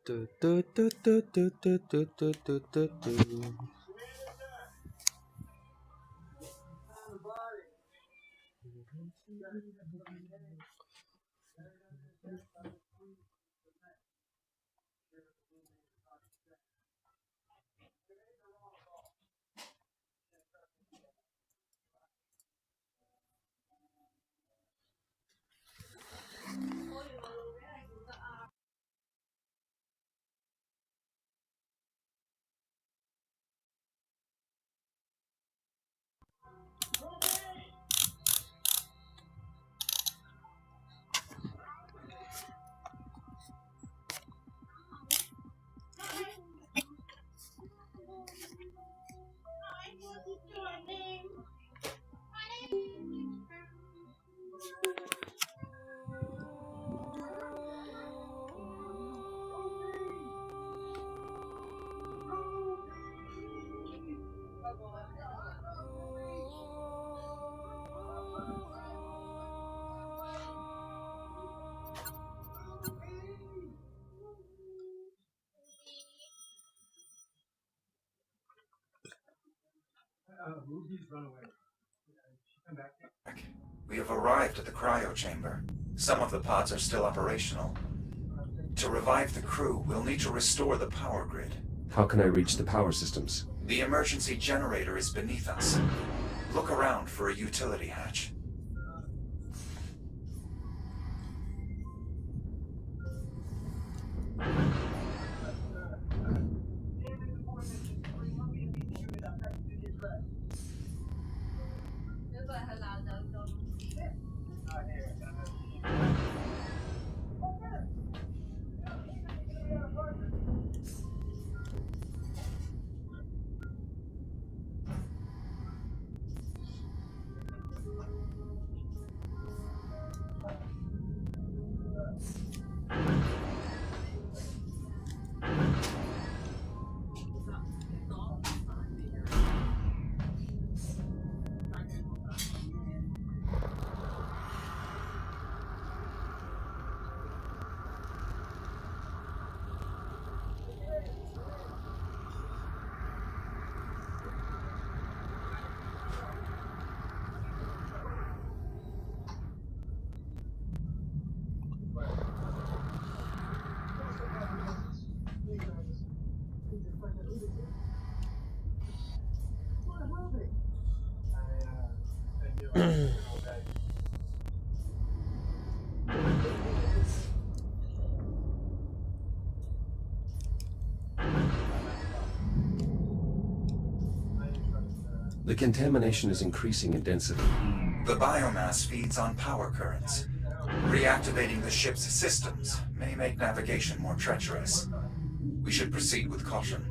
嘟嘟嘟嘟嘟嘟嘟嘟嘟嘟嘟。We have arrived at the cryo chamber. Some of the pods are still operational. To revive the crew, we'll need to restore the power grid. How can I reach the power systems? The emergency generator is beneath us. Look around for a utility hatch. The contamination is increasing in density. The biomass feeds on power currents. Reactivating the ship's systems may make navigation more treacherous. We should proceed with caution.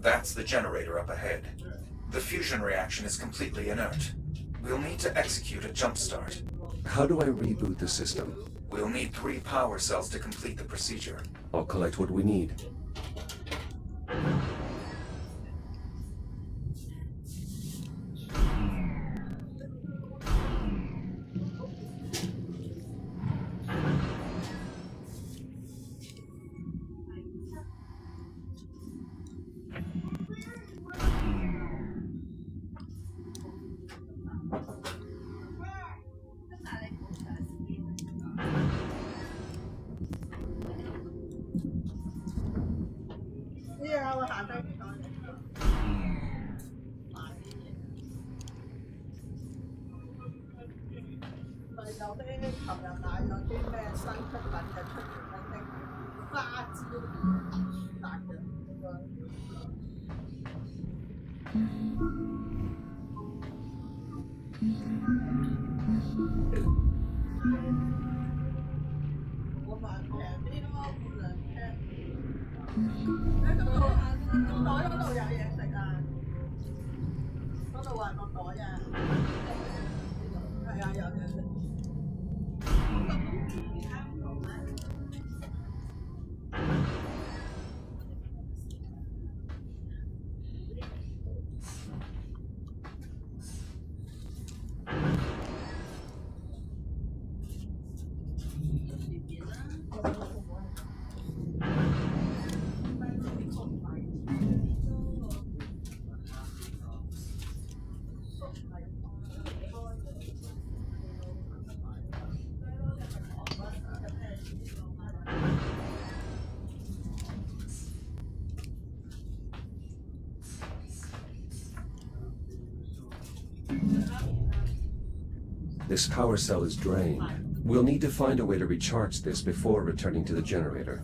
That's the generator up ahead. The fusion reaction is completely inert. We'll need to execute a jump start. How do I reboot the system? We'll need 3 power cells to complete the procedure. I'll collect what we need. This power cell is drained. We'll need to find a way to recharge this before returning to the generator.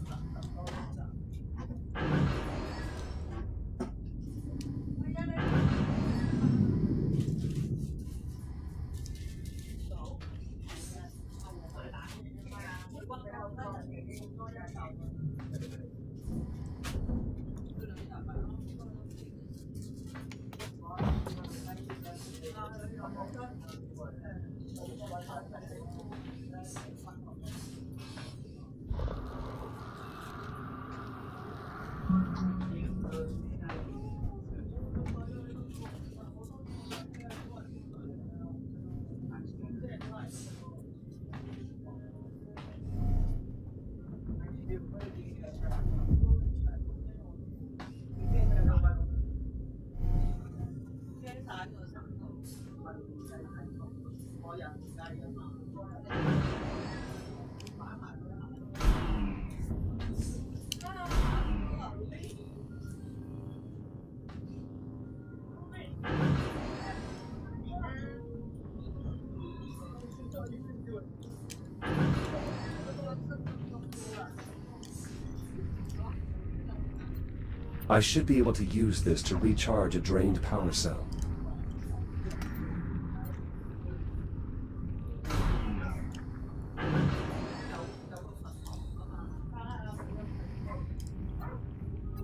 I should be able to use this to recharge a drained power cell.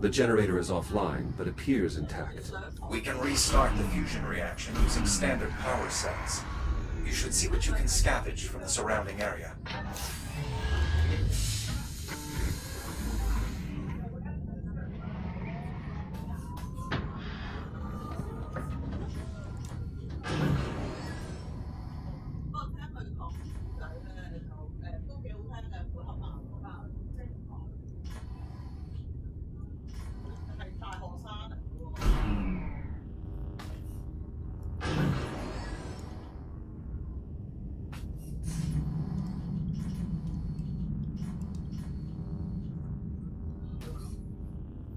The generator is offline, but appears intact. We can restart the fusion reaction using standard power cells. You should see what you can scavenge from the surrounding area.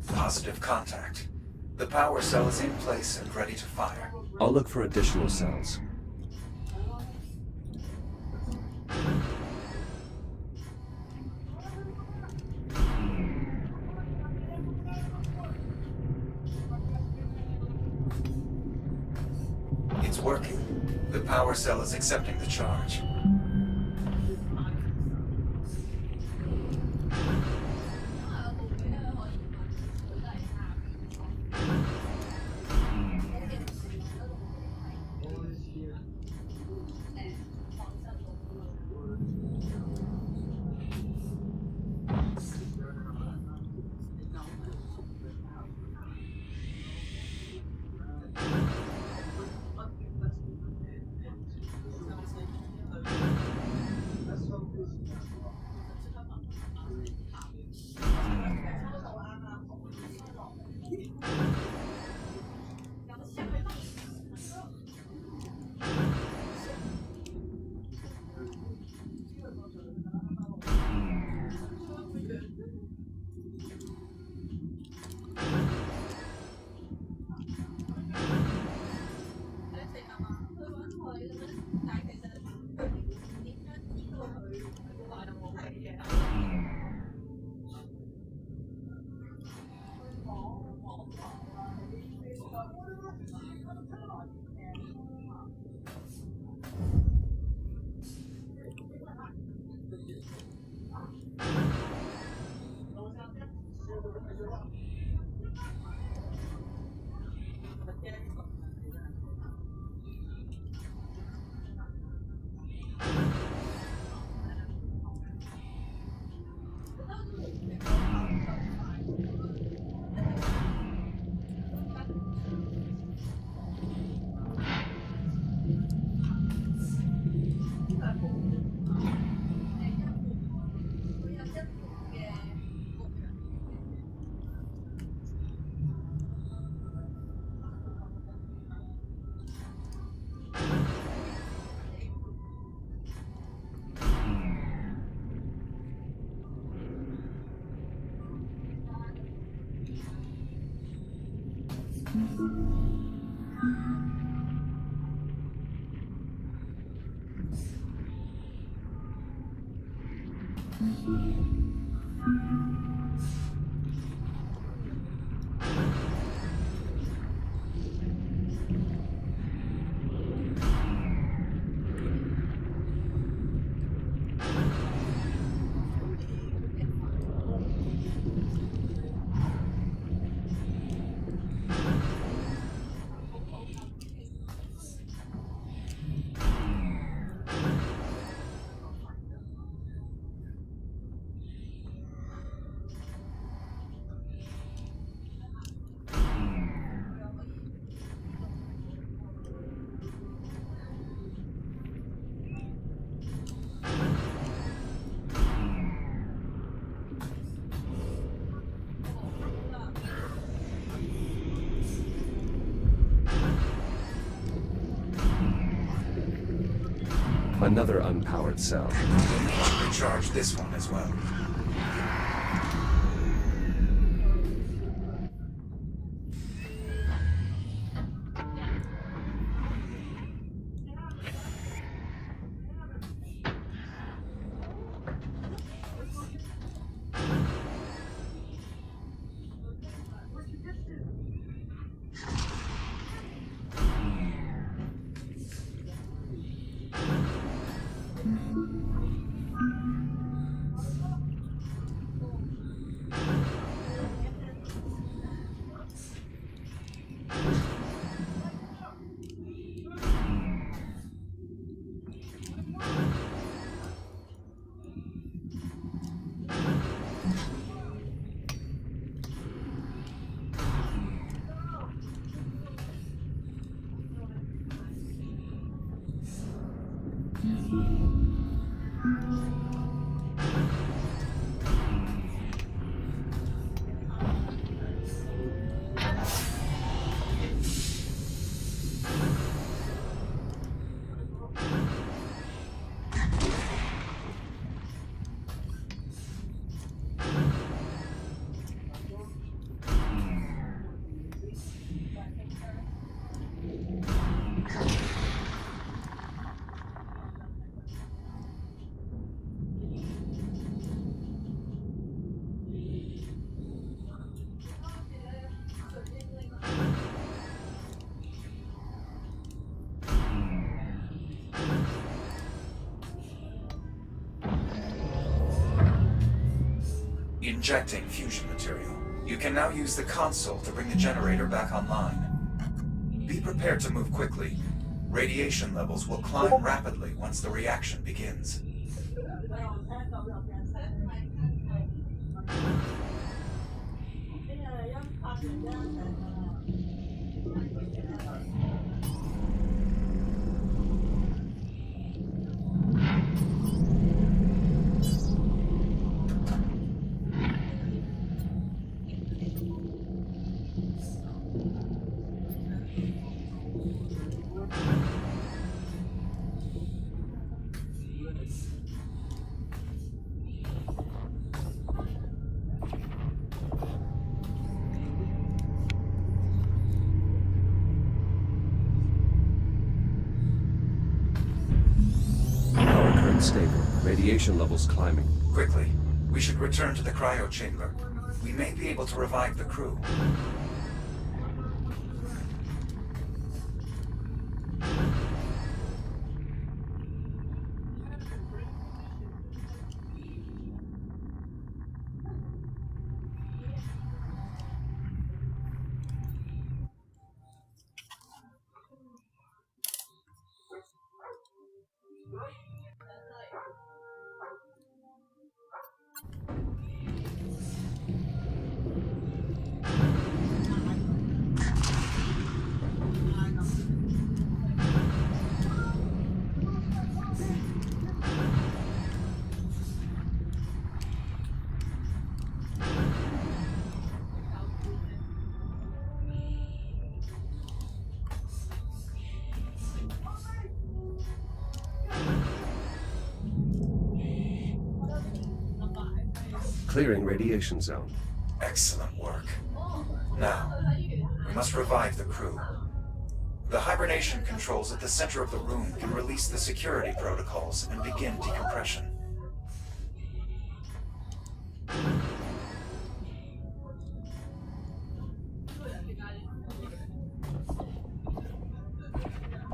Positive contact. The power cell is in place and ready to fire. I'll look for additional cells. It's working. The power cell is accepting the charge. Another unpowered cell. Recharge this one as well. Injecting fusion material. You can now use the console to bring the generator back online. Be prepared to move quickly. Radiation levels will climb rapidly once the reaction begins. Stable. Radiation levels climbing. Quickly. We should return to the cryo chamber. We may be able to revive the crew. Clearing radiation zone. Excellent work. Now, we must revive the crew. The hibernation controls at the center of the room can release the security protocols and begin decompression.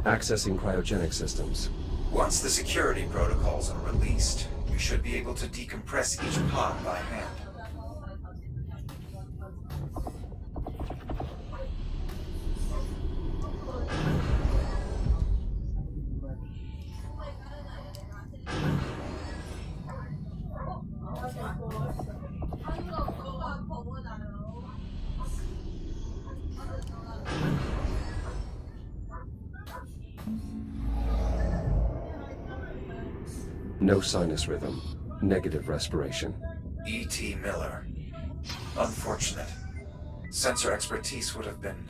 Accessing cryogenic systems. Once the security protocols are released, you should be able to decompress each pod by hand. No sinus rhythm. Negative respiration. E.T. Miller. Unfortunate. Sensor expertise would have been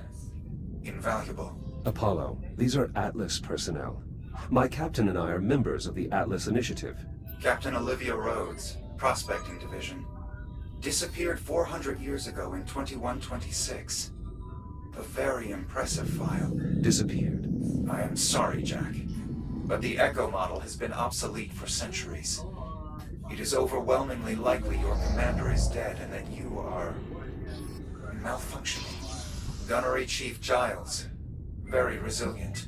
invaluable. Apollo, these are Atlas personnel. My captain and I are members of the Atlas Initiative. Captain Olivia Rhodes, Prospecting Division. Disappeared 400 years ago in 2126. A very impressive file. Disappeared. I am sorry, Jack, but the Echo model has been obsolete for centuries. It is overwhelmingly likely your commander is dead and that you are malfunctioning. Gunnery Chief Giles, very resilient.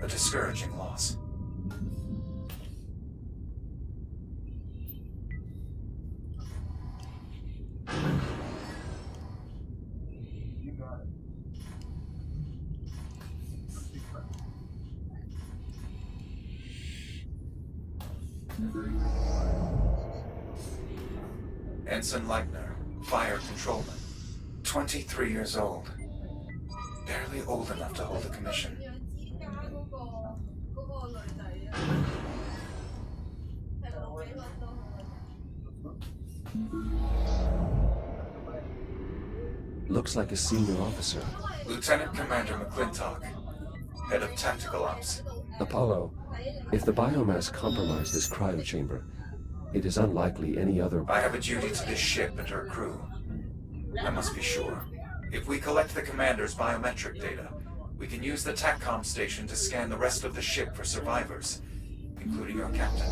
A discouraging loss. Ensign Leitner, Fire Controlman. 23 years old. Barely old enough to hold a commission. Looks like a senior officer. Lieutenant Commander McClintock, Head of Tactical Ops. Apollo, if the biomass compromised this cryo chamber, it is unlikely any other... I have a duty to this ship and her crew. I must be sure. If we collect the commander's biometric data, we can use the TACCOM station to scan the rest of the ship for survivors, including your captain.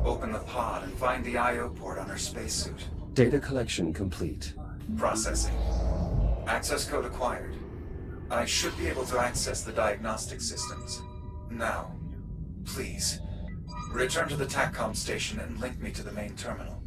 Open the pod and find the I.O. port on her spacesuit. Data collection complete. Processing. Access code acquired. I should be able to access the diagnostic systems. Now, please, return to the TACCOM station and link me to the main terminal.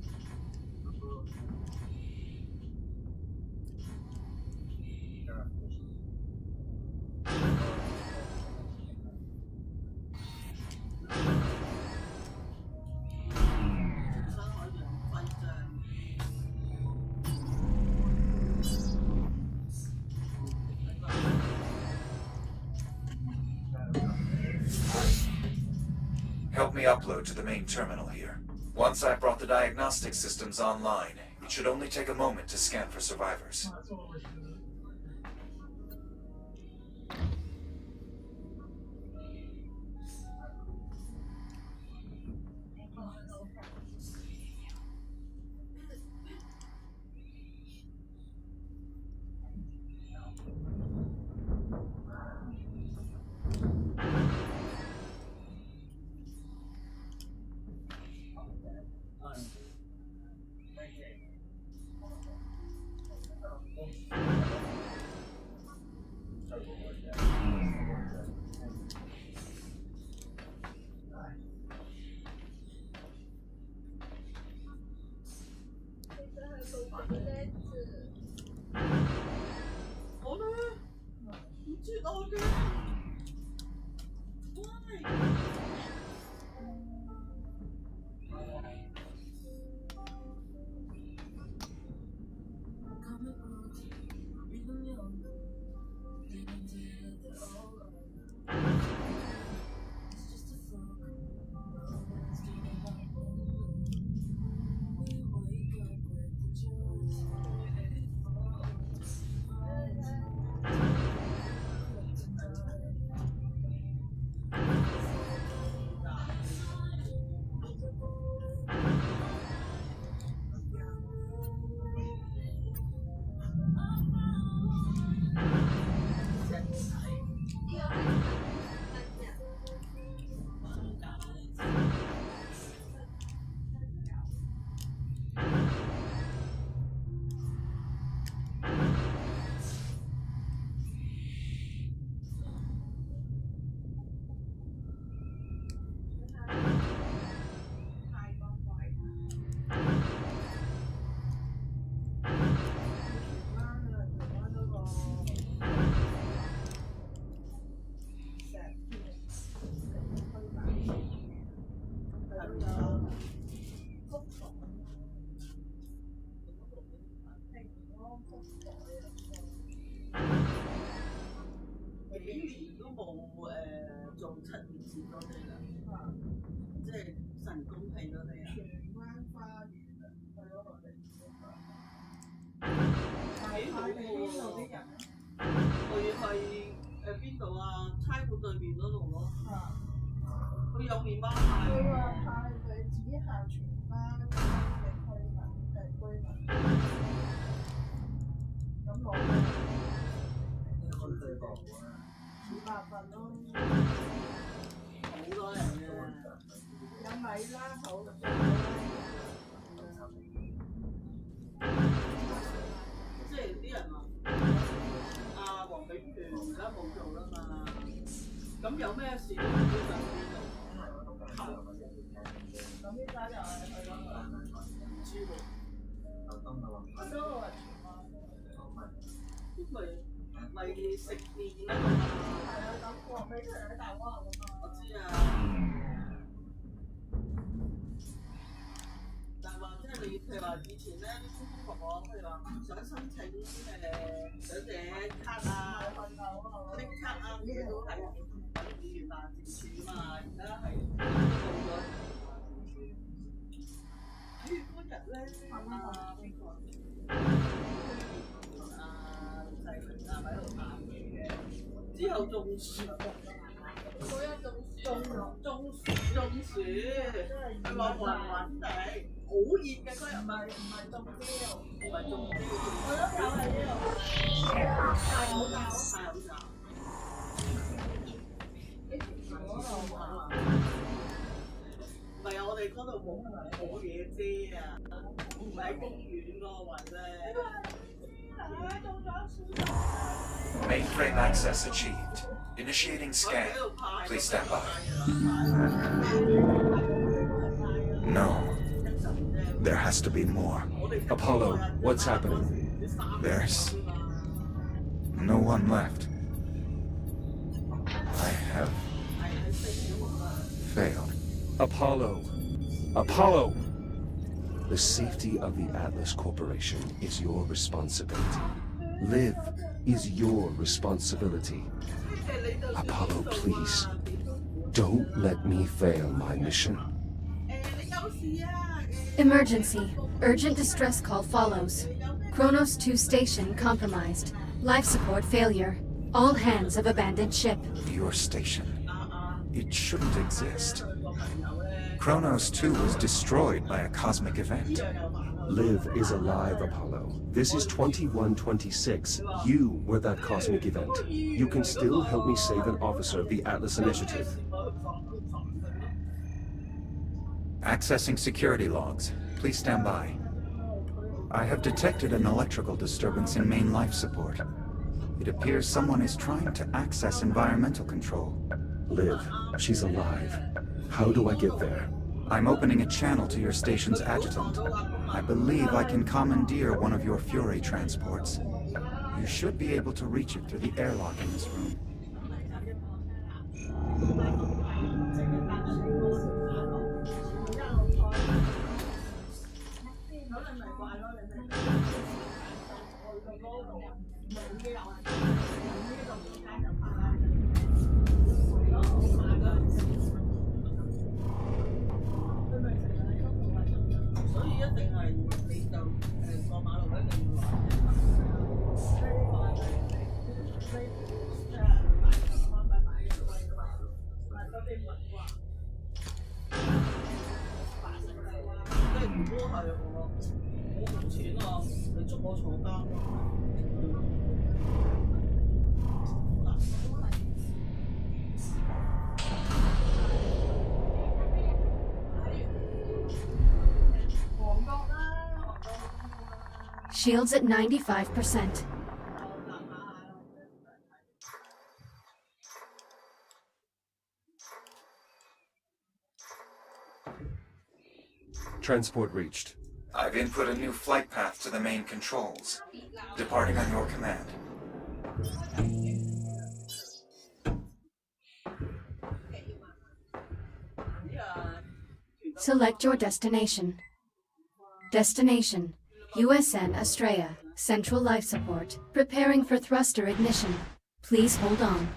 Help me upload to the main terminal here. Once I've brought the diagnostic systems online, it should only take a moment to scan for survivors. 都冇做7年前嗰啲啦，即係神功戲嗰啲啊。荃灣花園啊，去咗我哋。幾好喎！佢係邊度啊？差館對面嗰度咯。佢有麵包賣。佢話派佢只行荃灣嘅居民。咁我200份咯，好多人嘅，有米啦，好。即係啲人話，黃炳權而家冇做啦嘛，咁有咩事都唔知上邊度。咁呢家就係去咗唔知喎。都咪食麵啦嘛，係啊，咁黃炳權喺大灣㗎嘛，我知啊。但係話即係你譬如話以前咧啲公公婆婆，譬如話想申請長者卡啊、拎卡啊，呢啲都係揾議員辦事處啊嘛，而家係到咗。嗰日咧，邊個？細明喺度打嘢嘅，之後中暑，嗰日中暑，佢話暈暈地，好熱嘅嗰日，唔係中標，我都有喺呢度，戴口罩。唔係啊，我哋嗰度冇嘢遮啊，唔喺公園嗰個位咧。Mainframe access achieved. Initiating scan. Please stand by. No. There has to be more. Apollo, what's happening? There's no one left. I have failed. Apollo! Apollo! The safety of the Atlas Corporation is your responsibility. Live is your responsibility. Apollo, please, don't let me fail my mission. Emergency. Urgent distress call follows. Kronos 2 station compromised. Life support failure. All hands have abandoned ship. Your station. It shouldn't exist. Kronos 2 was destroyed by a cosmic event. Liv is alive, Apollo. This is 2126. You were that cosmic event. You can still help me save an officer of the Atlas Initiative. Accessing security logs. Please stand by. I have detected an electrical disturbance in main life support. It appears someone is trying to access environmental control. Liv, she's alive. How do I get there? I'm opening a channel to your station's adjutant. I believe I can commandeer one of your Fury transports. You should be able to reach it through the airlock in this room. Shields at 95%. Transport reached. I've input a new flight path to the main controls. Departing on your command. Select your destination. Destination: USN Astraea, Central Life Support. Preparing for thruster ignition. Please hold on.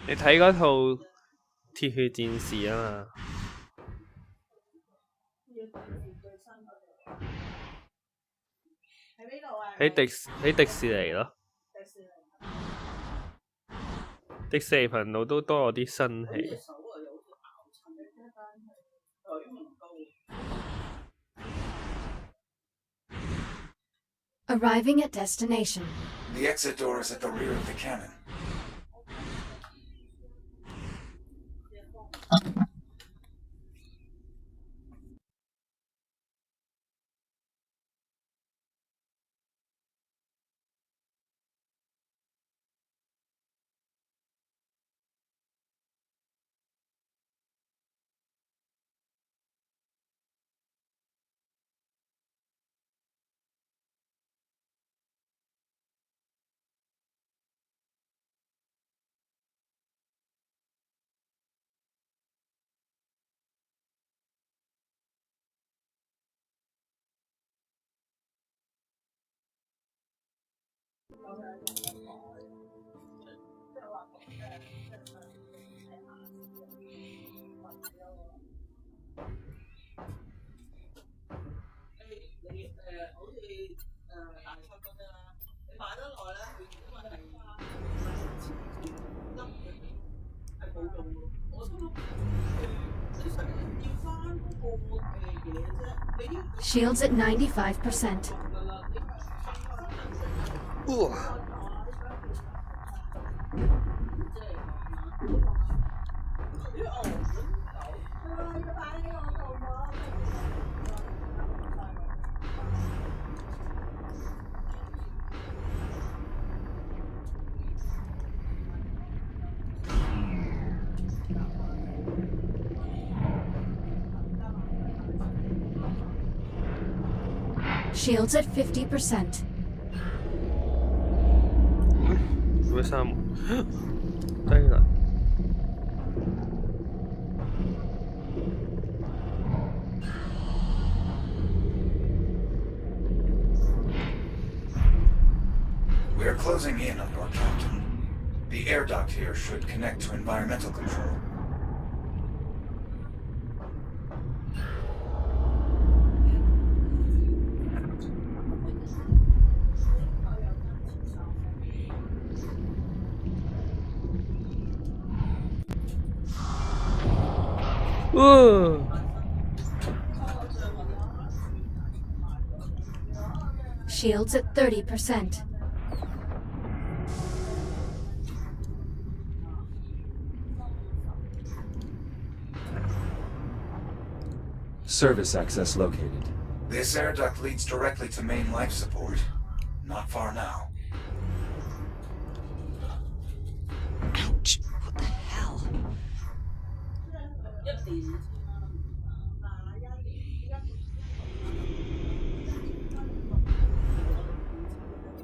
你睇嗰套鐵血戰士啊嘛？喺迪士尼咯。迪士尼頻道都多咗啲新戲。Arriving at destination. The exit door is at the rear of the cannon. Shields at 95%. Shields at 50%. 做咩三門？低能。We are closing in on your captain. The air duct here should connect to environmental control. Shields at 30%. Service access located. This air duct leads directly to main life support. Not far now. Ouch! What the hell?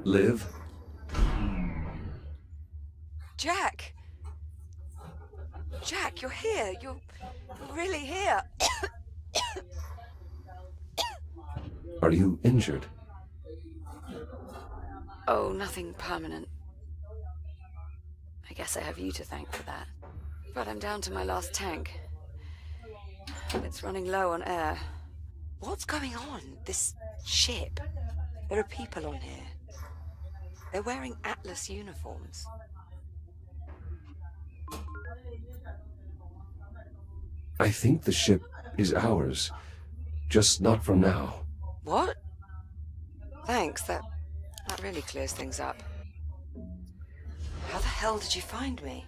Liv? Jack! Jack, you're here. You're really here. Are you injured? Oh, nothing permanent. I guess I have you to thank for that. But I'm down to my last tank. It's running low on air. What's going on? This ship? There are people on here. They're wearing Atlas uniforms. I think the ship is ours. Just not from now. What? Thanks, that really clears things up. How the hell did you find me?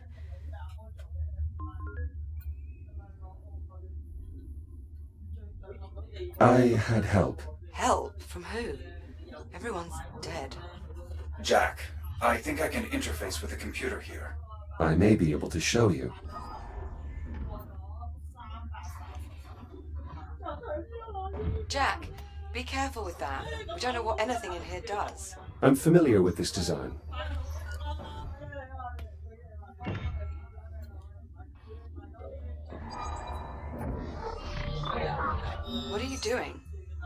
I had help. Help? From who? Everyone's dead. Jack, I think I can interface with the computer here. I may be able to show you. Jack, be careful with that. We don't know what anything in here does. I'm familiar with this design. What are you doing?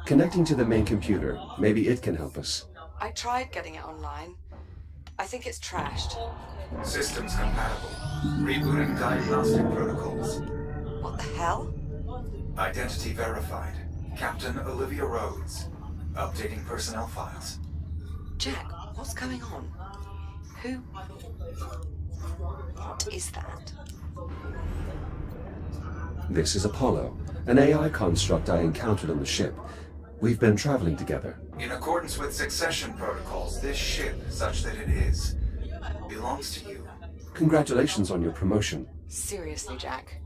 Connecting to the main computer. Maybe it can help us. I tried getting it online. I think it's trashed. Systems compatible. Rebooting diagnostic protocols. What the hell? Identity verified. Captain Olivia Rhodes. Updating personnel files. Jack, what's going on? Who? What is that? This is Apollo, an AI construct I encountered on the ship. We've been traveling together. In accordance with succession protocols, this ship, such that it is, belongs to you. Congratulations on your promotion. Seriously, Jack.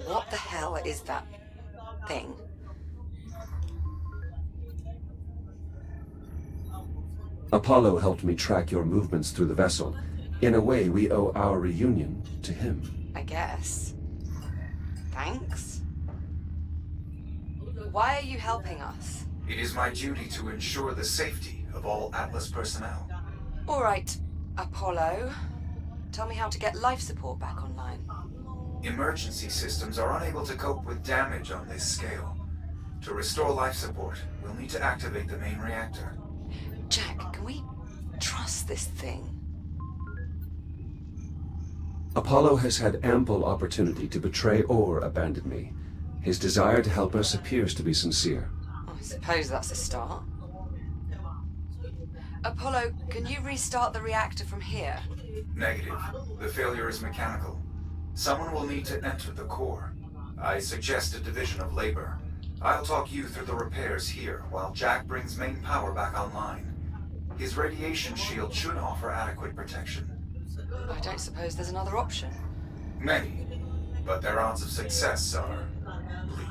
What the hell is that thing? Apollo helped me track your movements through the vessel. In a way, we owe our reunion to him. I guess. Thanks. Why are you helping us? It is my duty to ensure the safety of all Atlas personnel. All right, Apollo. Tell me how to get life support back online. Emergency systems are unable to cope with damage on this scale. To restore life support, we'll need to activate the main reactor. Jack, can we trust this thing? Apollo has had ample opportunity to betray or abandon me. His desire to help us appears to be sincere. I suppose that's a start. Apollo, can you restart the reactor from here? Negative. The failure is mechanical. Someone will need to enter the core. I suggest a division of labor. I'll talk you through the repairs here, while Jack brings main power back online. His radiation shield should offer adequate protection. I don't suppose there's another option. Many, but their odds of success are bleak.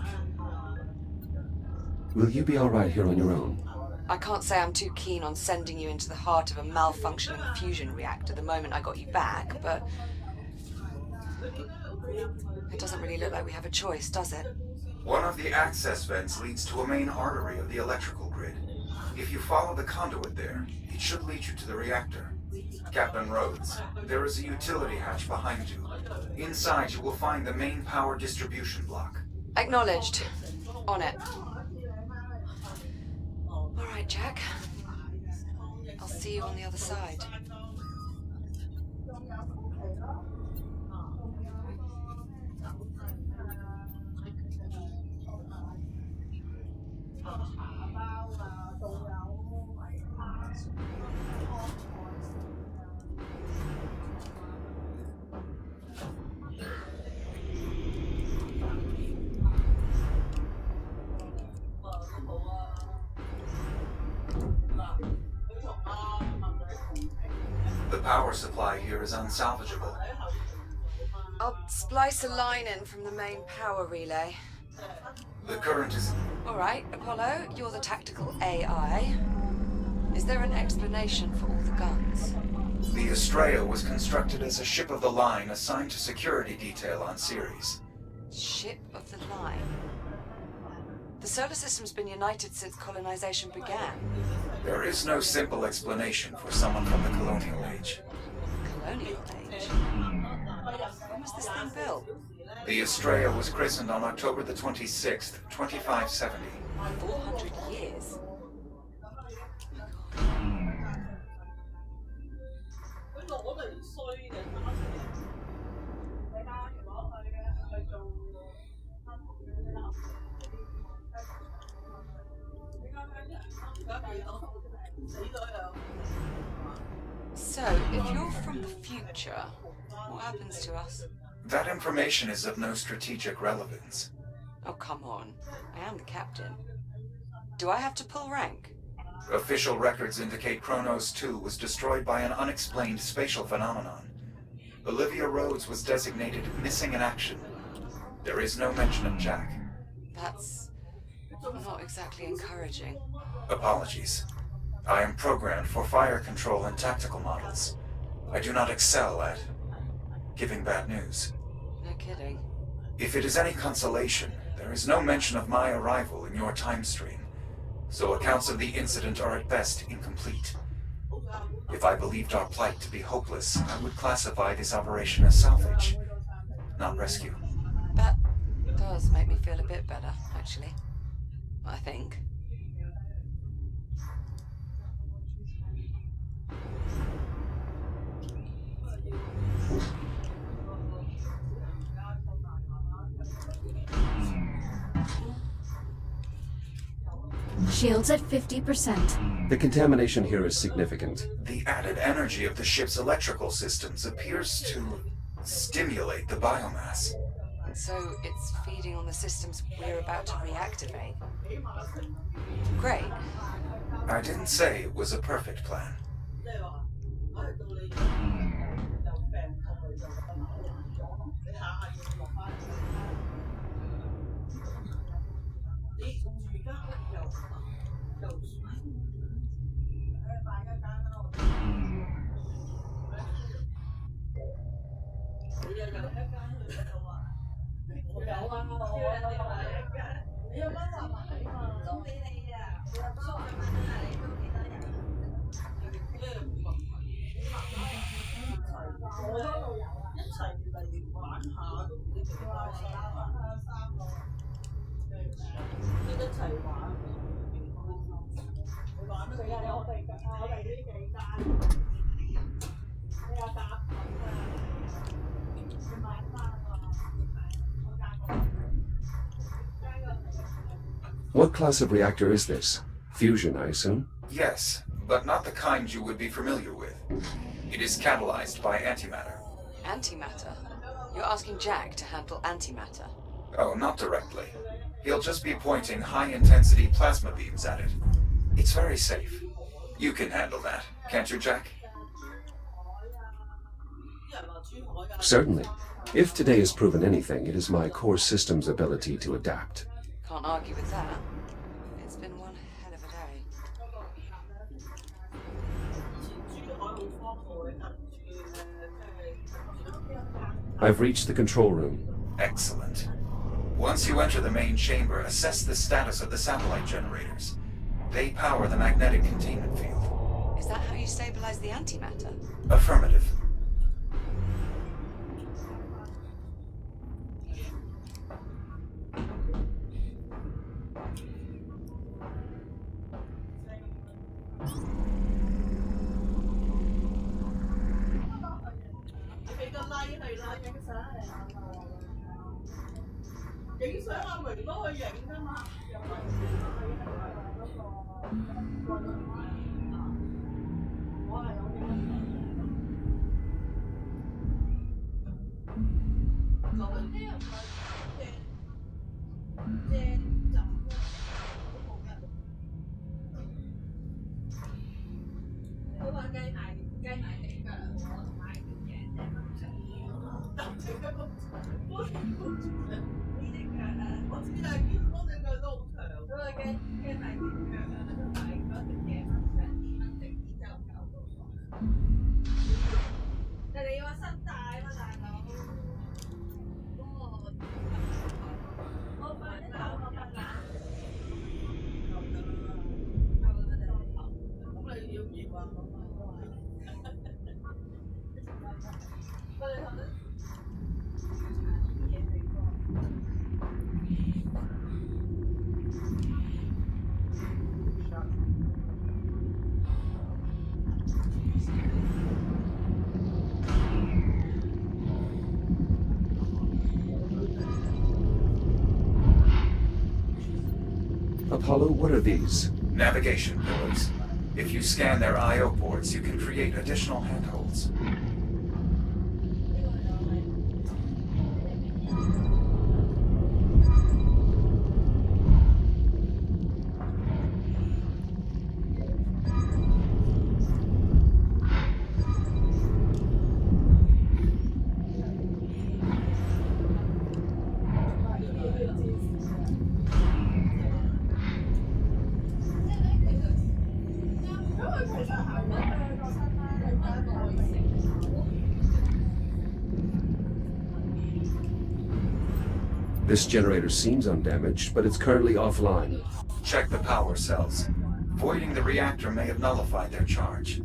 Will you be all right here on your own? I can't say I'm too keen on sending you into the heart of a malfunctioning fusion reactor the moment I got you back, but it doesn't really look like we have a choice, does it? One of the access vents leads to a main artery of the electrical grid. If you follow the conduit there, it should lead you to the reactor. Captain Rhodes, there is a utility hatch behind you. Inside, you will find the main power distribution block. Acknowledged. On it. All right, Jack. I'll see you on the other side. The power supply here is unsalvageable. I'll splice a line in from the main power relay. The current is... All right, Apollo, you're the tactical AI. Is there an explanation for all the guns? The Estrella was constructed as a ship of the line assigned to security detail on Ceres. Ship of the line. The solar system's been united since colonization began. There is no simple explanation for someone from the colonial age. Colonial age? When was this thing built? The Estrella was christened on October the 26th, 2570. 400 years? So, if you're from the future, what happens to us? That information is of no strategic relevance. Oh, come on. I am the captain. Do I have to pull rank? Official records indicate Kronos 2 was destroyed by an unexplained spatial phenomenon. Olivia Rhodes was designated missing in action. There is no mention of Jack. That's not exactly encouraging. Apologies. I am programmed for fire control and tactical models. I do not excel at giving bad news. No kidding. If it is any consolation, there is no mention of my arrival in your time stream, so accounts of the incident are at best incomplete. If I believed our plight to be hopeless, I would classify this operation as salvage, not rescue. That does make me feel a bit better, actually. I think. shields at 50%. The contamination here is significant. The added energy of the ship's electrical systems appears to stimulate the biomass. So it's feeding on the systems we're about to reactivate. Great. I didn't say it was a perfect plan. 即係話，我係到你有病痛你就咁講，你下下要落翻。你住間屋又水，買一間啦。你又有一間去嗰度啊？我有啊，我人哋買一間，你有間話買嘛？租俾你啊！租咁樣啊？你租幾多人？我都有啊，一齊嚟玩下都唔知幾開心啊！3個，一齊玩，你玩得幾啊？我哋呢幾間，你有搭台啊？你買翻啊？我揀個。What class of reactor is this? Fusion, I assume? Yes, but not the kind you would be familiar with. It is catalyzed by antimatter. Antimatter? You're asking Jack to handle antimatter? Oh, not directly. He'll just be pointing high-intensity plasma beams at it. It's very safe. You can handle that, can't you, Jack? Certainly. If today has proven anything, it is my core system's ability to adapt. Can't argue with that. It's been one hell of a day. I've reached the control room. Excellent. Once you enter the main chamber, assess the status of the satellite generators. They power the magnetic containment field. Is that how you stabilize the antimatter? Affirmative. Apollo, what are these? Navigation pillars. If you scan their I/O ports, you can create additional handholds. This generator seems undamaged, but it's currently offline. Check the power cells. Voiding the reactor may have nullified their charge.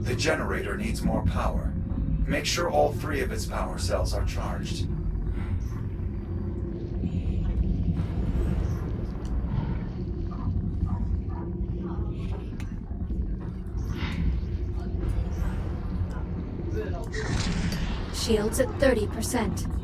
The generator needs more power. Make sure all 3 of its power cells are charged. Shields at 30%.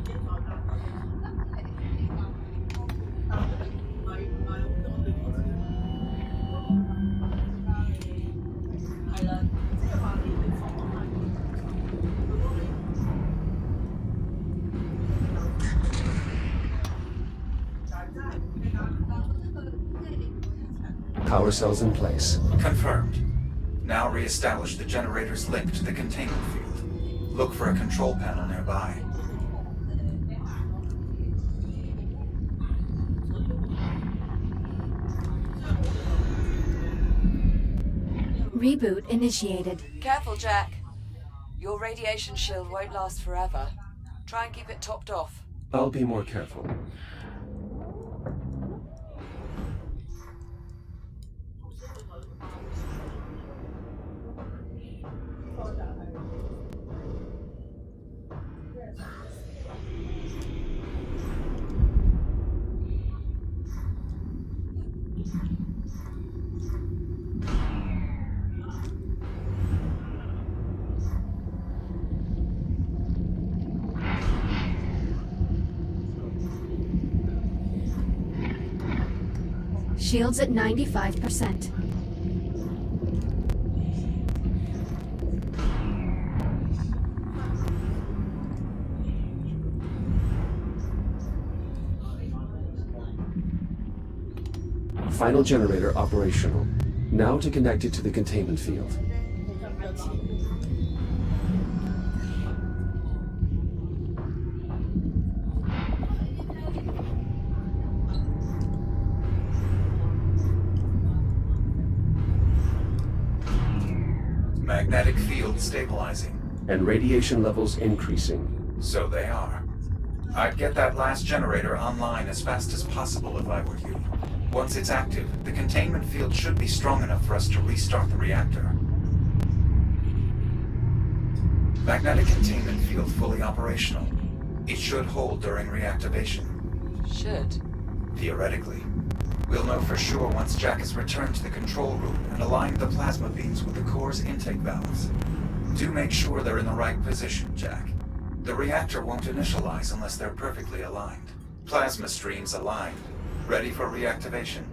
Power cells in place. Confirmed. Now re-establish the generator's link to the containment field. Look for a control panel nearby. Reboot initiated. Careful, Jack. Your radiation shield won't last forever. Try and keep it topped off. I'll be more careful. Shields at 95%. Final generator operational. Now to connect it to the containment field. Magnetic field stabilizing. And radiation levels increasing. So they are. I'd get that last generator online as fast as possible if I were you. Once it's active, the containment field should be strong enough for us to restart the reactor. Magnetic containment field fully operational. It should hold during reactivation. Should. Theoretically. We'll know for sure once Jack has returned to the control room and aligned the plasma beams with the core's intake valves. Do make sure they're in the right position, Jack. The reactor won't initialize unless they're perfectly aligned. Plasma streams aligned. Ready for reactivation.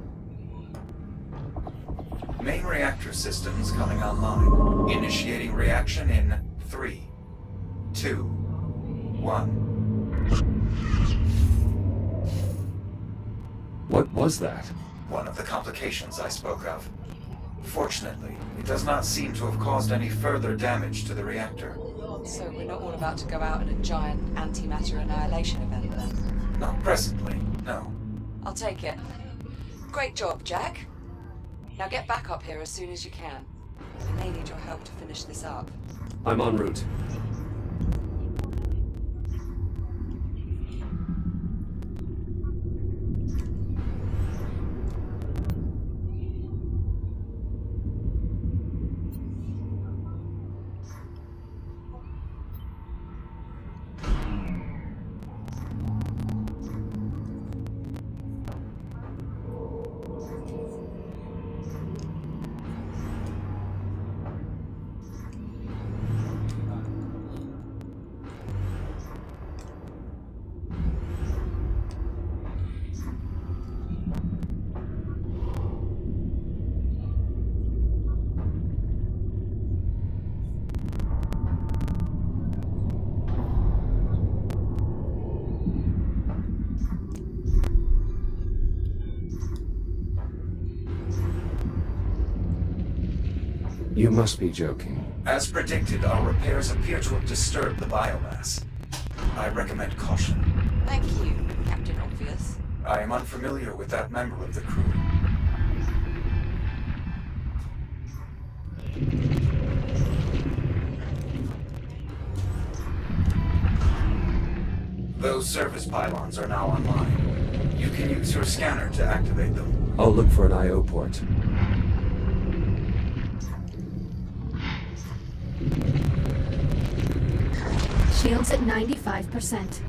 Main reactor systems coming online. Initiating reaction in 3, 2, 1. What was that? One of the complications I spoke of. Fortunately, it does not seem to have caused any further damage to the reactor. So we're not all about to go out in a giant antimatter annihilation event then? Not presently, no. I'll take it. Great job, Jack. Now get back up here as soon as you can. I may need your help to finish this up. I'm en route. You must be joking. As predicted, our repairs appear to have disturbed the biomass. I recommend caution. Thank you, Captain Obvious. I am unfamiliar with that member of the crew. Those service pylons are now online. You can use your scanner to activate them. I'll look for an I/O port. Shields at 95%.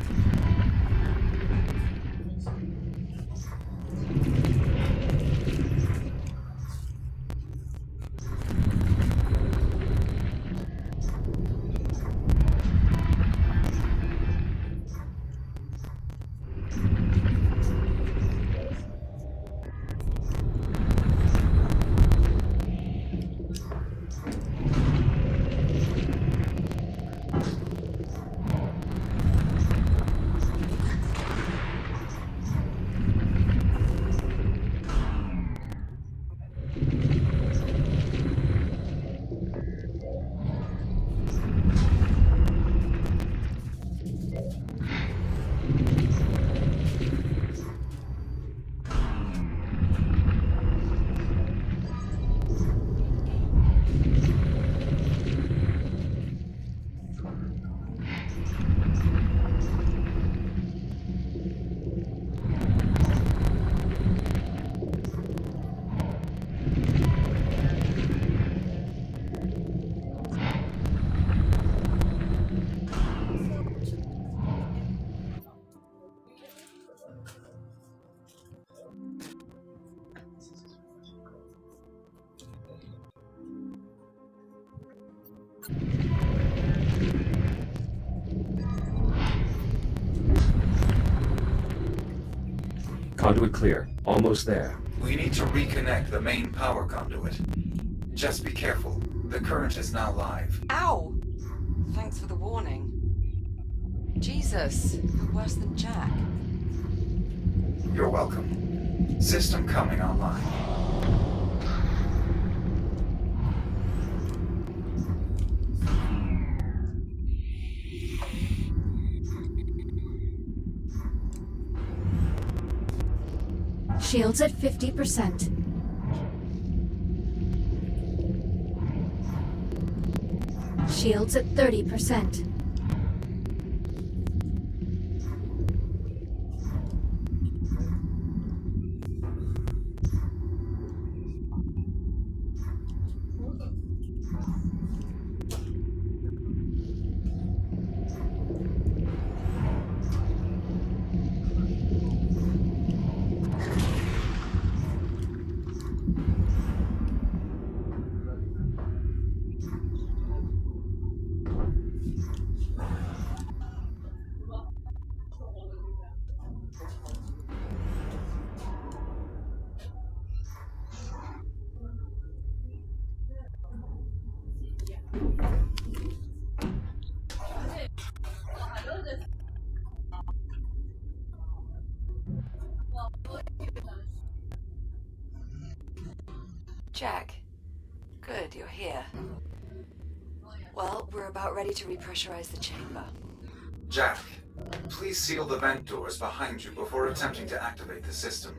Conduit clear. Almost there. We need to reconnect the main power conduit. Just be careful. The current is now live. Ow! Thanks for the warning. Jesus, you're worse than Jack. You're welcome. System coming online. Shields at 50%. Shields at 30%. Jack, good, you're here. Well, we're about ready to repressurize the chamber. Jack, please seal the vent doors behind you before attempting to activate the system.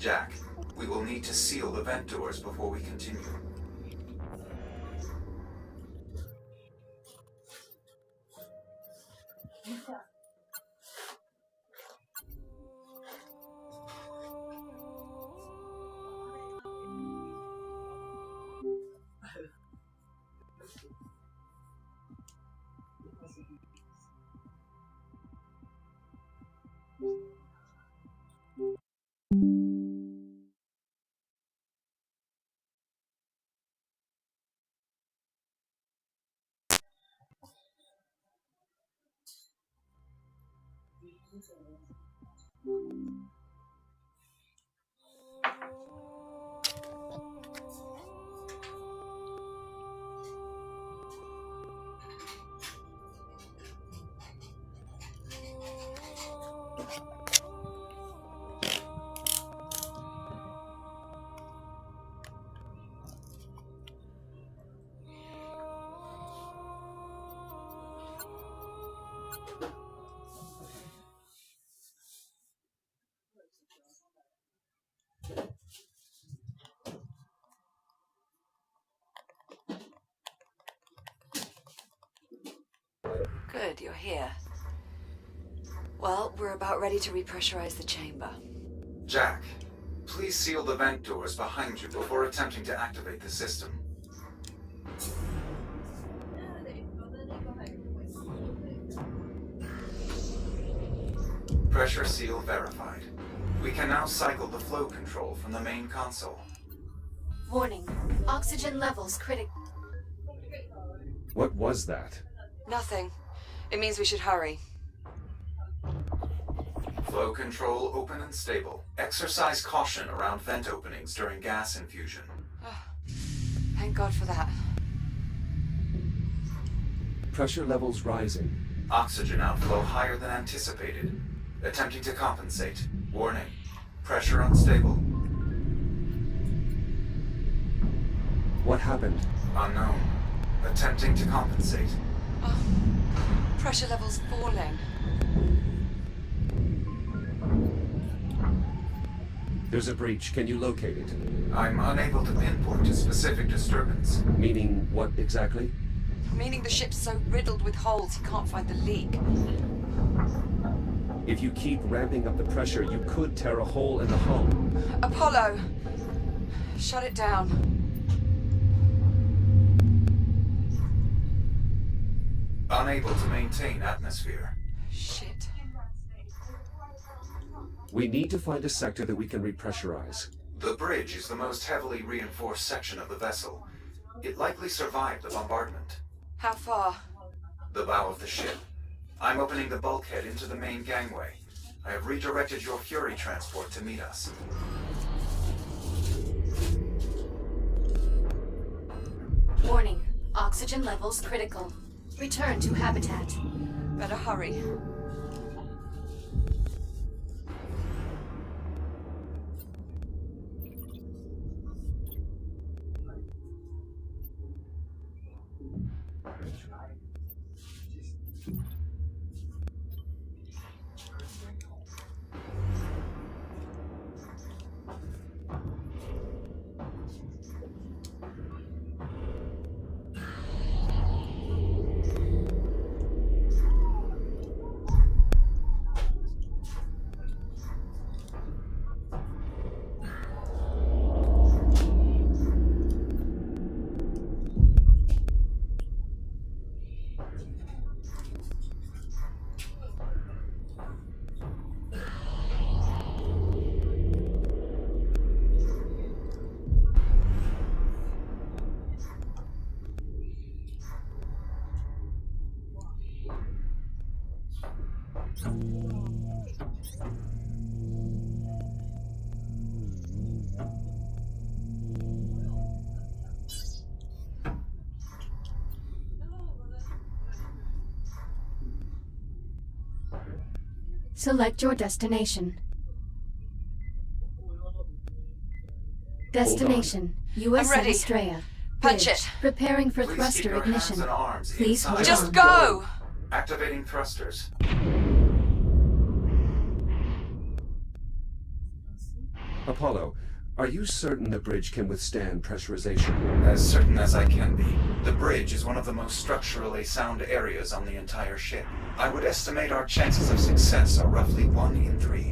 Jack, we will need to seal the vent doors before we continue. Good, you're here. Well, we're about ready to repressurize the chamber. Jack, please seal the vent doors behind you before attempting to activate the system. Pressure seal verified. We can now cycle the flow control from the main console. Warning. Oxygen levels critical. What was that? Nothing. It means we should hurry. Flow control open and stable. Exercise caution around vent openings during gas infusion. Thank God for that. Pressure levels rising. Oxygen outflow higher than anticipated. Attempting to compensate. Warning. Pressure unstable. What happened? Unknown. Attempting to compensate. Oh, pressure levels falling. There's a breach. Can you locate it? I'm unable to pinpoint a specific disturbance. Meaning what exactly? Meaning the ship's so riddled with holes he can't find the leak. If you keep ramping up the pressure, you could tear a hole in the hull. Apollo! Shut it down. Unable to maintain atmosphere. Shit. We need to find a sector that we can repressurize. The bridge is the most heavily reinforced section of the vessel. It likely survived the bombardment. How far? The bow of the ship. I'm opening the bulkhead into the main gangway. I have redirected your Fury transport to meet us. Warning. Oxygen levels critical. Return to habitat. Better hurry. Select your destination. Destination, USS ready. Estrella. Punch Bridge. it. Preparing for Please keep thruster your hands ignition. and arms Please inside. hold Just on. go! Activating thrusters. Apollo, are you certain the bridge can withstand pressurization? As certain as I can be. The bridge is one of the most structurally sound areas on the entire ship. I would estimate our chances of success are roughly 1 in 3.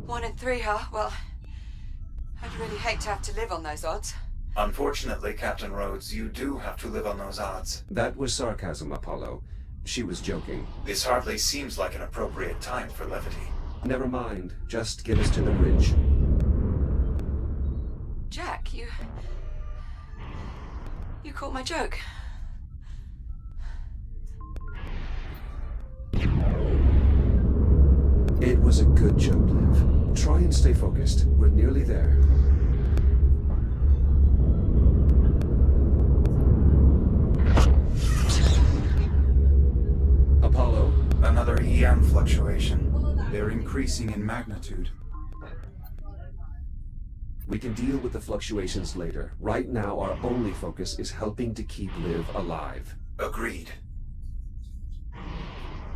1 in 3, huh? Well, I'd really hate to have to live on those odds. Unfortunately, Captain Rhodes, you do have to live on those odds. That was sarcasm, Apollo. She was joking. This hardly seems like an appropriate time for levity. Never mind. Just get us to the bridge. Jack, you caught my joke. It was a good joke, Liv. Try and stay focused. We're nearly there. Apollo? Another EM fluctuation. They're increasing in magnitude. We can deal with the fluctuations later. Right now, our only focus is helping to keep Liv alive. Agreed.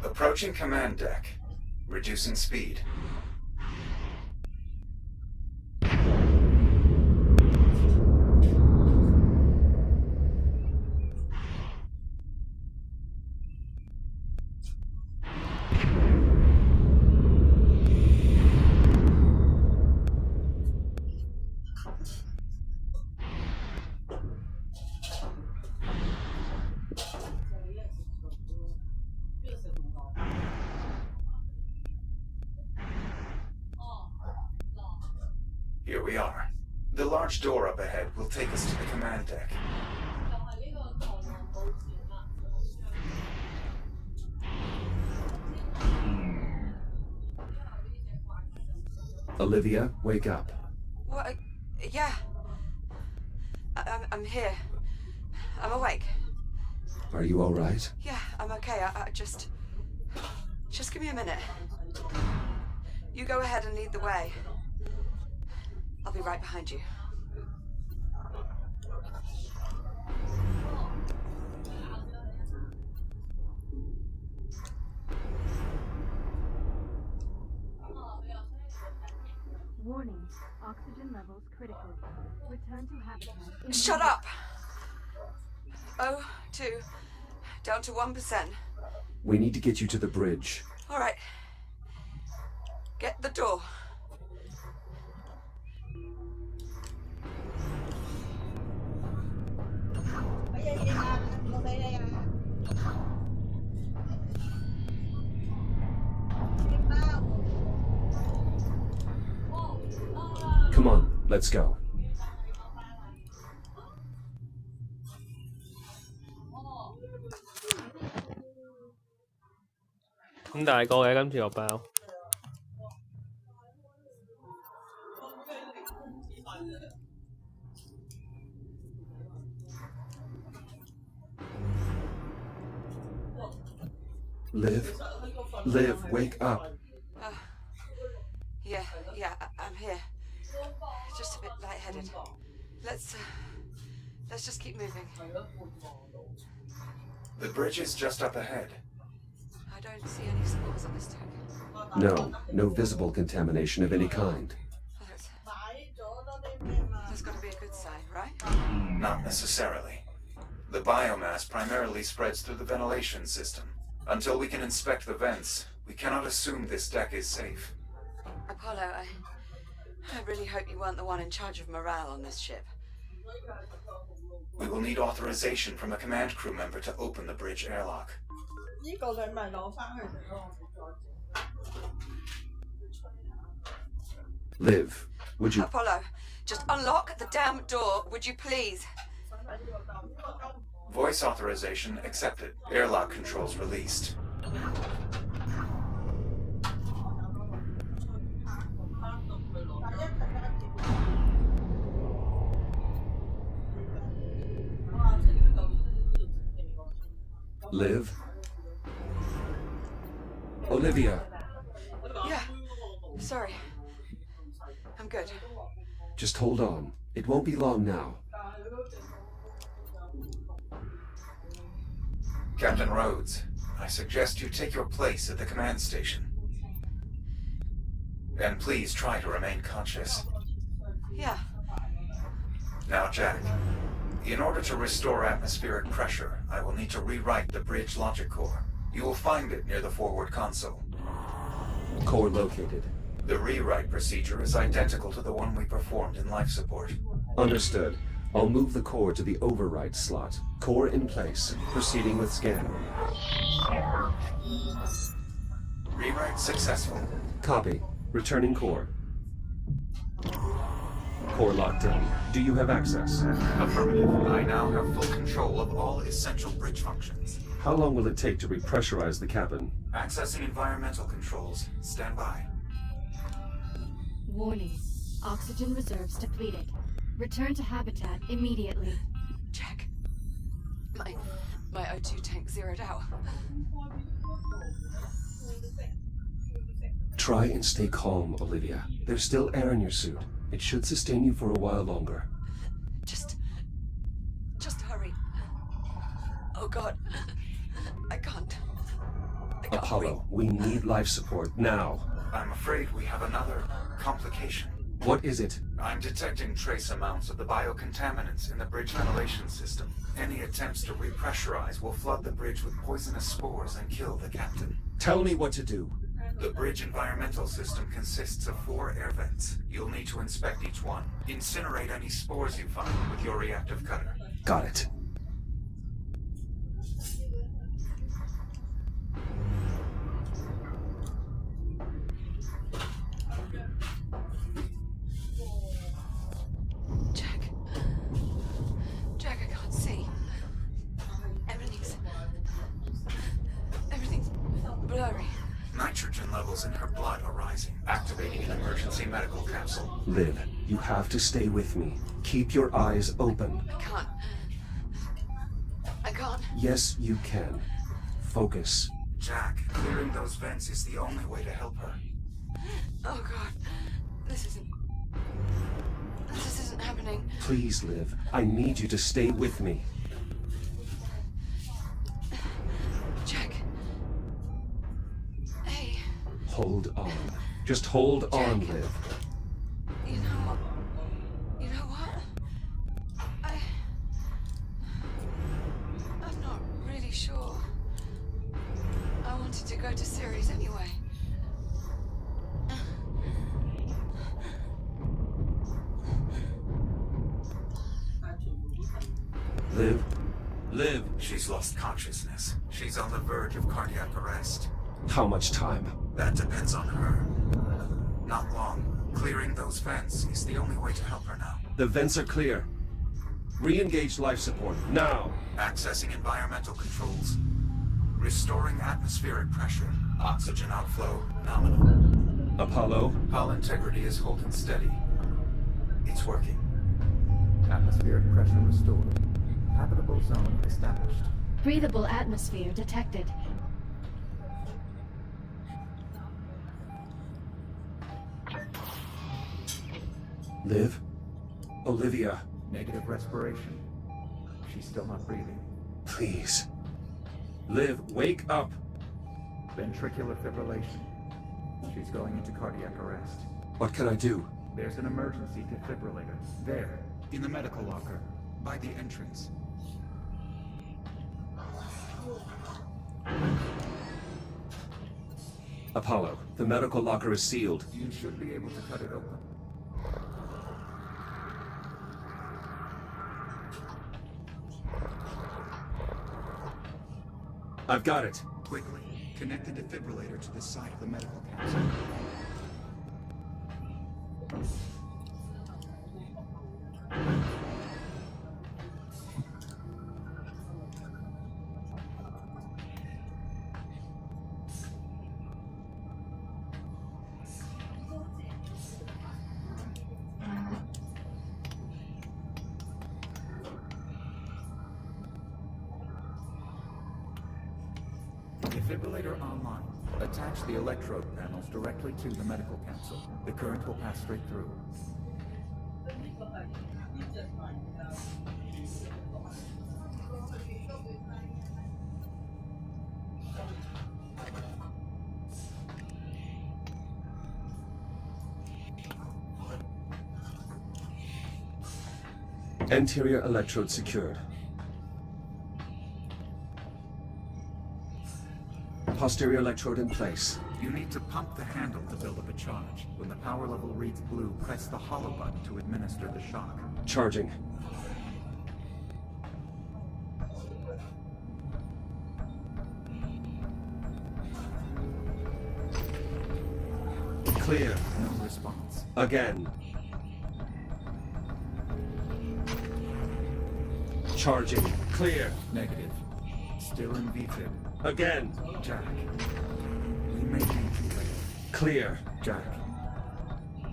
Approaching command deck. Reducing speed. Here we are. The large door up ahead will take us to the command deck. Olivia, wake up. What? Yeah. I'm here. I'm awake. Are you all right? Yeah, I'm okay. I just give me a minute. You go ahead and lead the way. I'll be right behind you. Warning, oxygen levels critical. Return to habitat. Shut up! Oh, 2. Down to 1%. We need to get you to the bridge. All right. Get the door. Come on, let's go.咁大個嘅今次個包。Liv, wake up. Yeah, I'm here. Just a bit lightheaded. Let's just keep moving. The bridge is just up ahead. I don't see any spores on this tank. No visible contamination of any kind. Well, that's got to be a good sign, right? Not necessarily. The biomass primarily spreads through the ventilation system. Until we can inspect the vents, we cannot assume this deck is safe. Apollo, I really hope you weren't the one in charge of morale on this ship. We will need authorization from a command crew member to open the bridge airlock. Liv, would you... Apollo, just unlock the damn door, would you please? Voice authorization accepted. Airlock controls released. Liv? Olivia, Yeah, sorry. I'm good. just hold on. It won't be long now. Captain Rhodes, I suggest you take your place at the command station. And please try to remain conscious. Yeah. Now, Jack, in order to restore atmospheric pressure, I will need to rewrite the bridge logic core. You will find it near the forward console. Core located. The rewrite procedure is identical to the one we performed in life support. Understood. I'll move the core to the override slot. Core in place. Proceeding with scan. Rewrite successful. Copy. Returning core. Core locked in. Do you have access? Affirmative. I now have full control of all essential bridge functions. How long will it take to repressurize the cabin? Accessing environmental controls. Stand by. Warning, oxygen reserves depleted. Return to habitat immediately. Jack. My O2 tank zeroed out. Try and stay calm, Olivia. There's still air in your suit. It should sustain you for a while longer. Just hurry. Oh God. I can't Apollo, we need life support now. I'm afraid we have another complication. What is it? I'm detecting trace amounts of the biocontaminants in the bridge ventilation system. Any attempts to repressurize will flood the bridge with poisonous spores and kill the captain. Tell me what to do. The bridge environmental system consists of 4 air vents. You'll need to inspect each one. Incinerate any spores you find with your reactive cutter. Got it. medical capsule. Liv, you have to stay with me. Keep your eyes open. I can't. Yes, you can. Focus. Jack, clearing those vents is the only way to help her. Oh god. This isn't happening. Please, Liv. I need you to stay with me. Jack. Hey. Hold on. Just hold on, Liv. You know what? I'm not really sure. I wanted to go to Ceres anyway. Liv? Liv? She's lost consciousness. She's on the verge of cardiac arrest. How much time? That depends on her. Not long. Clearing those vents is the only way to help her now. The vents are clear. Re-engage life support, now! Accessing environmental controls. Restoring atmospheric pressure. Oxygen outflow, nominal. Apollo? Hull integrity is holding steady. It's working. Atmospheric pressure restored. Habitable zone established. Breathable atmosphere detected. Liv? Olivia? Negative respiration. She's still not breathing. Please. Liv, wake up! Ventricular fibrillation. She's going into cardiac arrest. What can I do? There's an emergency defibrillator. There. In the medical locker. By the entrance. Apollo, the medical locker is sealed. You should be able to cut it open. I've got it. Quickly, connect the defibrillator to the side of the medical capsule. Defibrillator online. Attach the electrode panels directly to the medical capsule. The current will pass straight through. Anterior electrode secured. Posterior electrode in place. You need to pump the handle to build up a charge. When the power level reads blue, press the hollow button to administer the shock. Charging. Clear. No response. Again. Charging. Clear. Negative. Still in VFib. Again. Jack. We may need you later. Clear. Jack.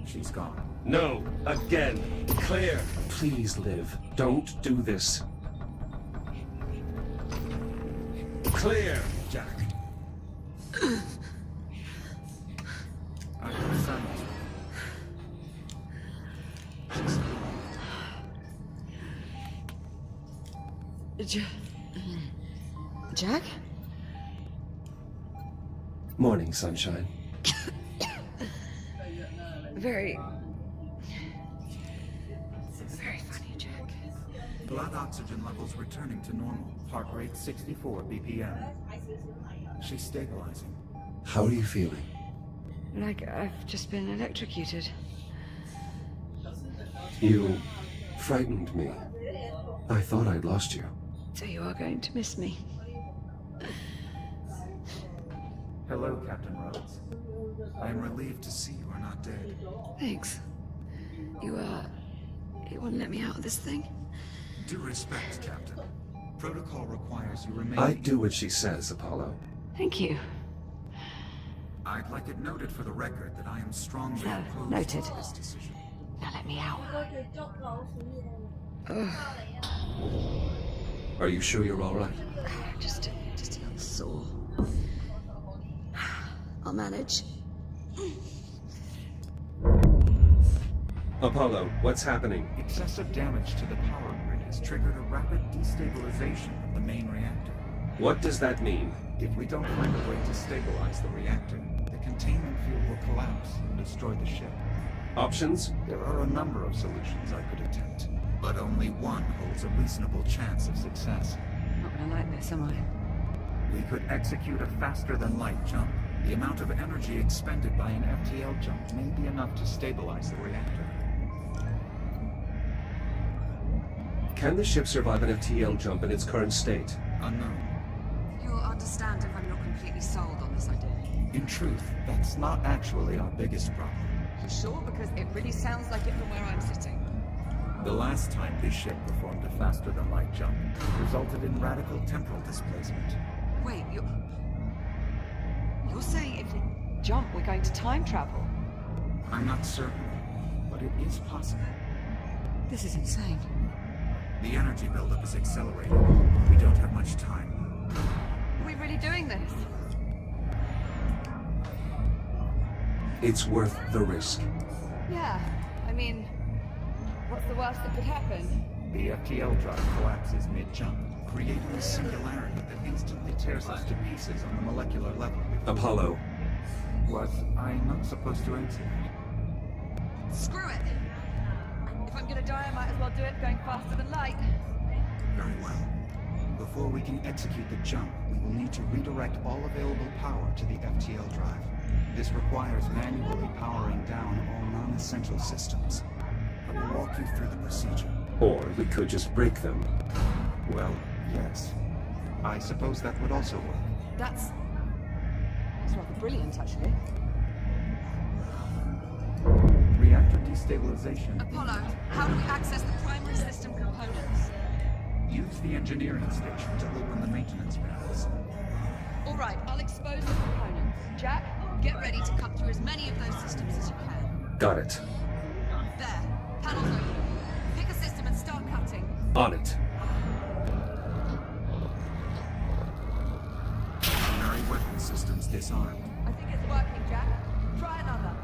She's gone. No. Again. Clear. Please, Liv. Don't do this. Clear. Jack. I have sons. Jack? Morning, sunshine. Very funny, Jack. Blood oxygen levels returning to normal. Heart rate 64 BPM. She's stabilizing. How are you feeling? Like I've just been electrocuted. You frightened me. I thought I'd lost you. So you are going to miss me. Hello, Captain Rhodes. I'm relieved to see you are not dead. Thanks. You wouldn't let me out of this thing? Due respect, Captain. Protocol requires you remain. I do what she says, Apollo. Thank you. I'd like it noted for the record that I am strongly opposed Noted. to this decision. Now let me out. Are you sure you're all right? Just a little sore. I'll manage. Apollo, what's happening? Excessive damage to the power grid has triggered a rapid destabilization of the main reactor. What does that mean? If we don't find a way to stabilize the reactor, the containment field will collapse and destroy the ship. Options? There are a number of solutions I could attempt, but only one holds a reasonable chance of success. Not gonna like this, am I? We could execute a faster-than-light jump. The amount of energy expended by an FTL jump may be enough to stabilize the reactor. Can the ship survive an FTL jump in its current state? Unknown. You'll understand if I'm not completely sold on this idea. In truth, that's not actually our biggest problem. You sure? Because it really sounds like it from where I'm sitting. The last time this ship performed a faster-than-light jump resulted in radical temporal displacement. Wait, you're saying if we jump, we're going to time travel? I'm not certain, but it is possible. This is insane. The energy buildup is accelerating. We don't have much time. Are we really doing this? It's worth the risk. Yeah. I mean, what's the worst that could happen? The FTL drive collapses mid-jump, creating a singularity that instantly tears us to pieces on the molecular level. Apollo, Was I not supposed to answer that? Screw it! If I'm gonna die, I might as well do it going faster than light. Very well. Before we can execute the jump, we will need to redirect all available power to the FTL drive. This requires manually powering down all non-essential systems. I will walk you through the procedure. or we could just break them. Well, yes. I suppose that would also work. That's rather brilliant, actually. Reactor destabilization. Apollo, how do we access the primary system components? Use the engineering station to open the maintenance panels. All right, I'll expose the components. Jack, get ready to cut through as many of those systems as you can. Got it. There, panels open. Pick a system and start cutting. On it. Primary weapon systems disarmed. I think it's working, Jack. Try another.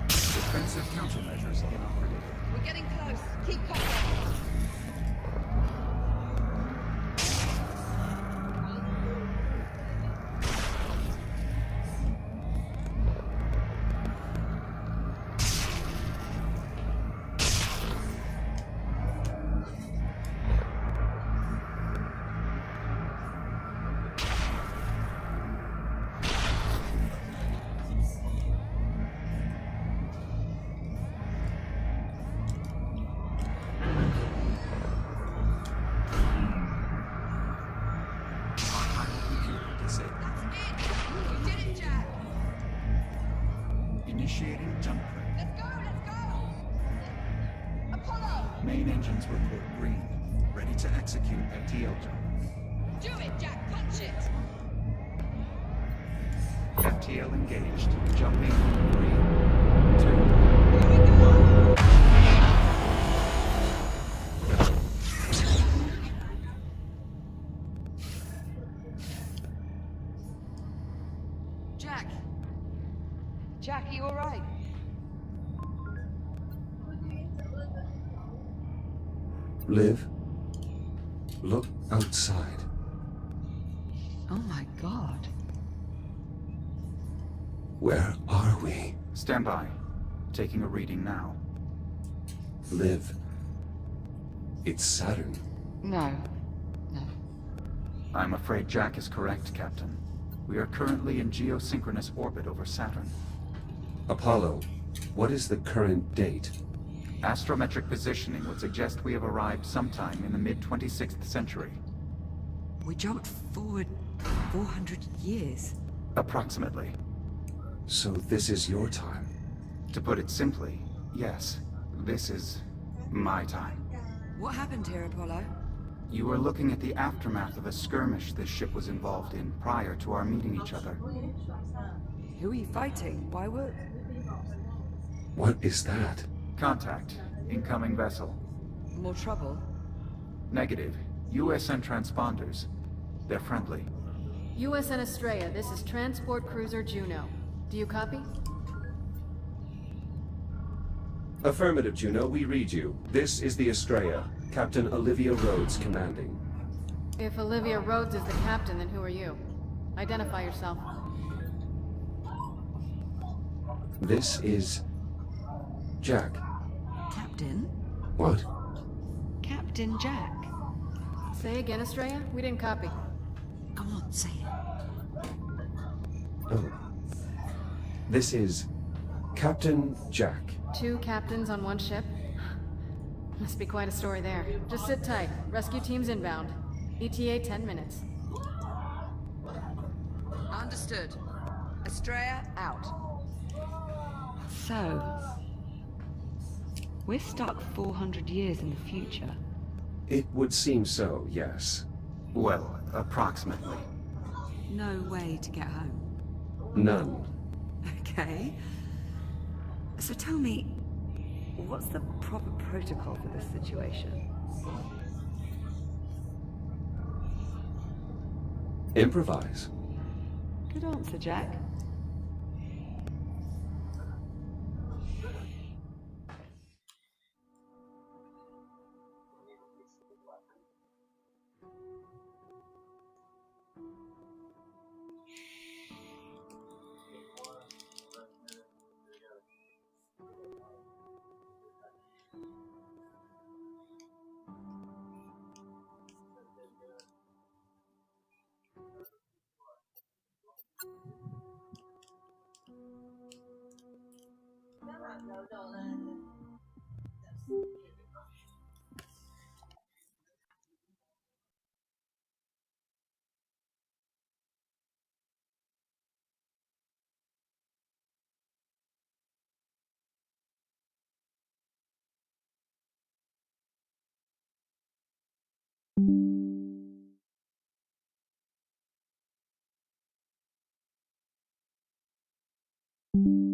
Defensive countermeasures inoperative. We're getting close. Keep cutting. You did it, Jack. Initiating jump prep. Let's go. Apollo, Main engines report green. Ready to execute FTL jump. do it, Jack. Punch it. FTL engaged. Jumping. 3, 2, Here we go. Jack. Jack, are you all right? Liv, look outside. Oh my God. Where are we? Stand by. Taking a reading now. Liv, it's Saturn. No. I'm afraid Jack is correct, Captain. We are currently in geosynchronous orbit over Saturn. Apollo, what is the current date? Astrometric positioning would suggest we have arrived sometime in the mid-26th century. We jumped forward 400 years. Approximately. So this is your time. To put it simply, yes, this is my time. What happened here, Apollo? You were looking at the aftermath of a skirmish this ship was involved in prior to our meeting each other. Who are you fighting? Why were... What is that? Contact. Incoming vessel. More trouble? Negative. USN transponders. They're friendly. USN Estrella, this is Transport Cruiser Juno. Do you copy? Affirmative, Juno, we read you. This is the Estrella. Captain Olivia Rhodes commanding. If Olivia Rhodes is the captain, then who are you? Identify yourself. This is... Jack. Captain? What? Captain Jack. Say again, Estrella? We didn't copy. Go on, say it. Oh. This is... Captain Jack. 2 captains on 1 ship? Must be quite a story there. Just sit tight. Rescue team's inbound. ETA 10 minutes. Understood. Estrella out. So... we're stuck 400 years in the future. It would seem so, yes. Well, approximately. No way to get home. None. Okay. So tell me, what's the proper protocol for this situation? Improvise. Good answer, Jack. You